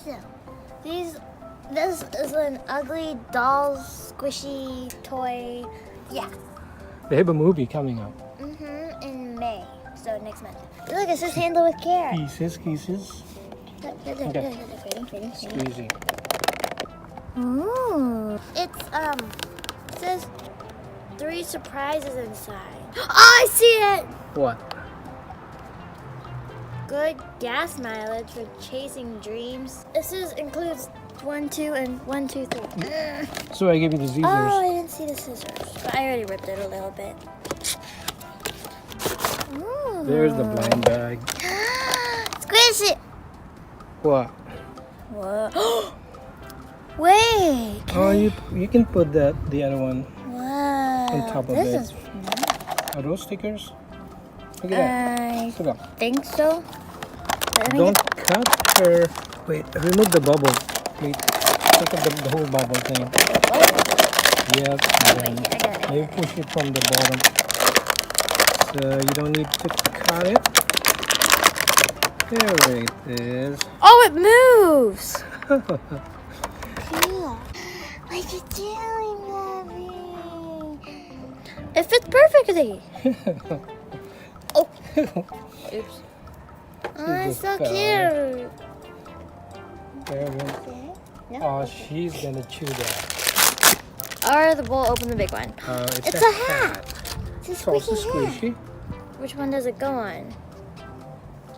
So, this is an Uglydolls squishy toy. Yeah. They have a movie coming up. In May. So next month. Look, it says handle with care. Kisses. Look, Okay. fitting. Squeezy. Ooh. It says 3 surprises inside. Oh, I see it! What? Good gas mileage for chasing dreams. This includes 1, 2, and 1, 2, 3. So I gave you the scissors. Oh, I didn't see the scissors, but I already ripped it a little bit. Ooh. There's the blind bag. Squish it! What? Whoa. Wait. You can put the other one Wow. on top of this it. Is nice. Are those stickers? Look at that. I Look up. think so. Don't cut her. Wait, remove the bubble. Wait, take up the whole bubble thing. Yep. And then I got it. maybe push it from the bottom. So you don't need to cut it. There it is. Oh, it moves. Cool. What you doing, Mommy? It fits perfectly. Oh. Oops. Oh, it's so cute. There we go. No? Oh, she's gonna chew that. Or we'll open the big one. It's a hat. It's a It's also squishy hat. squishy. Which one does it go on?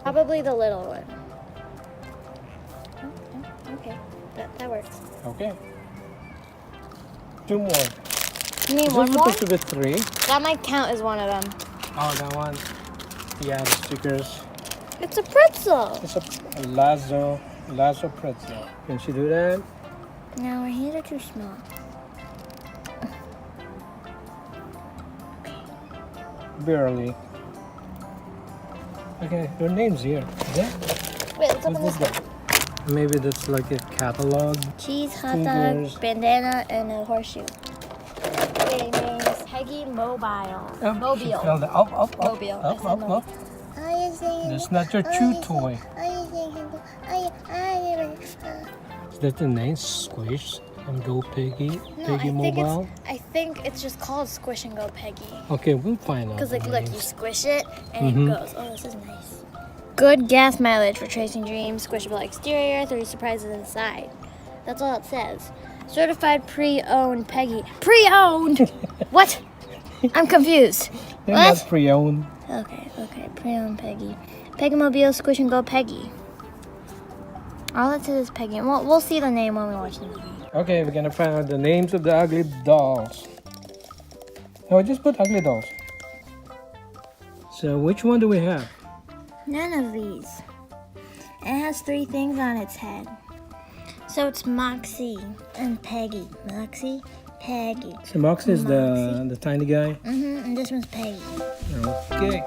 Probably the little one. Oh, okay. That works. Okay. 2 more. You need This one is more? supposed to be 3. That might count as one of them. Oh, that one. Yeah, the stickers. It's a pretzel. It's a lasso pretzel. Can she do that? No, our hands are too small. Barely. Okay, your name's here. Yeah? Wait, let's open What's this this one. guy? Maybe that's like a catalog. Cheese, hot Fingers. dog, bandana, and a horseshoe. Okay, name is Peggy Mobile. She fell down. Up. Mobile. I said mobile. Up. That's not your chew toy. Is that the name? Squish and Go Peggy? Peggy Mobile? I think it's just called Squish and Go Peggy. Okay, we'll find out. Because the look, you names. squish it and it goes. Oh, this is nice. Good gas mileage for chasing dreams. Squishable exterior, 3 surprises inside. That's all it says. Certified pre-owned Peggy. Pre-owned? What? I'm confused. They're What? not pre-owned. Okay. Pre-owned Peggy. Peggy Mobile, Squish and Go Peggy. All it says is Peggy. And we'll see the name when we watch the movie. Okay, we're gonna find out the names of the Uglydolls. No, just put Uglydolls. So which one do we have? None of these. It has 3 things on its head. So it's Moxy and Peggy. Moxy, Peggy. So Moxy is the tiny guy. And this one's Peggy. Okay.